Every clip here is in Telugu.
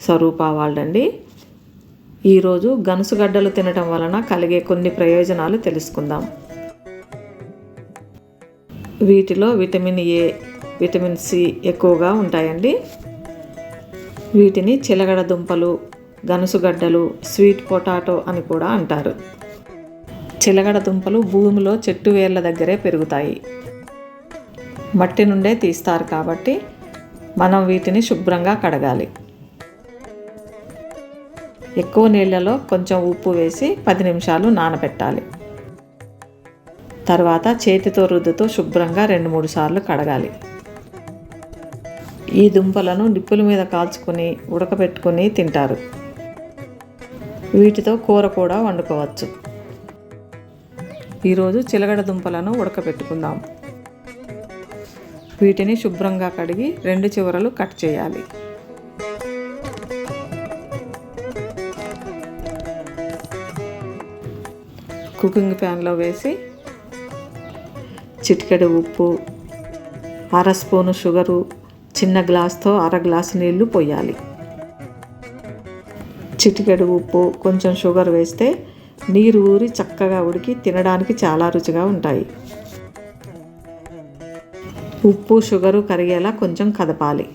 స్వరూప వాళ్ళండి. ఈరోజు గనుసుగడ్డలు తినటం వలన కలిగే కొన్ని ప్రయోజనాలు తెలుసుకుందాం. వీటిలో విటమిన్ ఏ, విటమిన్ సి ఎక్కువగా ఉంటాయండి. వీటిని చిలగడ దుంపలు, గనుసుగడ్డలు, స్వీట్ పొటాటో అని కూడా అంటారు. చిలగడ దుంపలు భూమిలో చెట్టు వేర్ల దగ్గరే పెరుగుతాయి. మట్టి నుండే తీస్తారు కాబట్టి మనం వీటిని శుభ్రంగా కడగాలి. ఎక్కువ నీళ్ళలో కొంచెం ఉప్పు వేసి 10 నిమిషాలు నానబెట్టాలి. తర్వాత చేతితో రుద్దుతూ శుభ్రంగా 2-3 సార్లు కడగాలి. ఈ దుంపలను నిప్పుల మీద కాల్చుకొని ఉడకబెట్టుకొని తింటారు. వీటితో కూర కూడా వండుకోవచ్చు. ఈరోజు చిలగడ దుంపలను ఉడకబెట్టుకుందాం. వీటిని శుభ్రంగా కడిగి 2 చివరలు కట్ చేయాలి. కుకింగ్ ప్యాన్లో వేసి చిటికెడు ఉప్పు, 1/2 స్పూను షుగరు, చిన్న గ్లాస్తో 1/2 గ్లాసు నీళ్లు పోయాలి. చిటికెడు ఉప్పు, కొంచెం షుగర్ వేస్తే నీరు ఊరి చక్కగా ఉడికి తినడానికి చాలా రుచిగా ఉంటాయి. ఉప్పు, షుగరు కరిగేలా కొంచెం కదపాలి.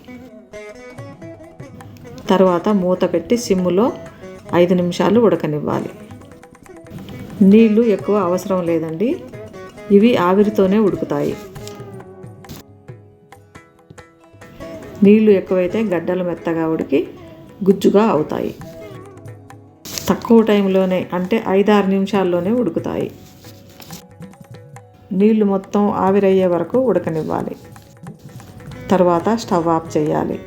తర్వాత మూత పెట్టి సిమ్ములో 5 నిమిషాలు ఉడకనివ్వాలి. నీళ్లు ఎక్కువ అవసరం లేదండి. ఇవి ఆవిరితోనే ఉడుకుతాయి. నీళ్లు ఎక్కువైతే గడ్డలు మెత్తగా ఉడికి గుజ్జుగా అవుతాయి. తక్కువ టైంలోనే అంటే 5-6 నిమిషాల్లోనే ఉడుకుతాయి. నీళ్లు మొత్తం ఆవిరయ్యే వరకు ఉడకనివ్వాలి. తర్వాత స్టవ్ ఆఫ్ చేయాలి.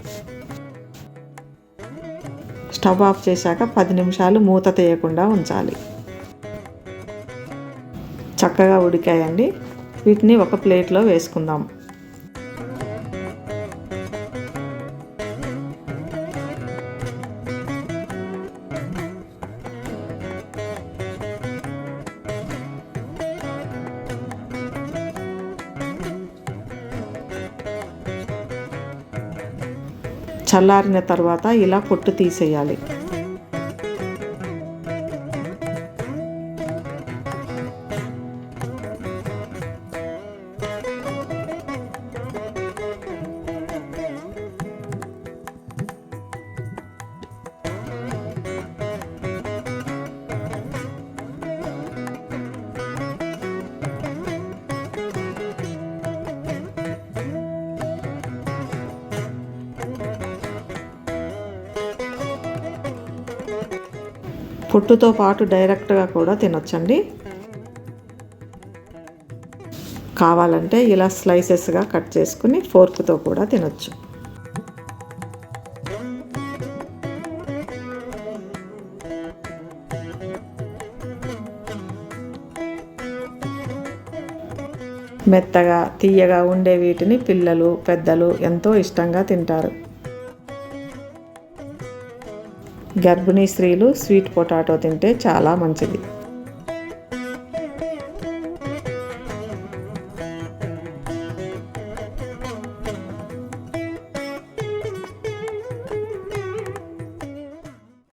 స్టవ్ ఆఫ్ చేశాక 10 నిమిషాలు మూత తీయకుండా ఉంచాలి. చక్కగా ఉడికాయండి. వీటిని ఒక ప్లేట్లో వేసుకుందాం. చల్లారిన తర్వాత ఇలా పొట్టు తీసేయాలి. పొట్టుతో పాటు డైరెక్ట్గా కూడా తినొచ్చండి. కావాలంటే ఇలా స్లైసెస్గా కట్ చేసుకుని ఫోర్క్తో కూడా తినొచ్చు. మెత్తగా తీయగా ఉండే వీటిని పిల్లలు, పెద్దలు ఎంతో ఇష్టంగా తింటారు. గర్భిణీ స్త్రీలు స్వీట్ పొటాటో తింటే చాలా మంచిది.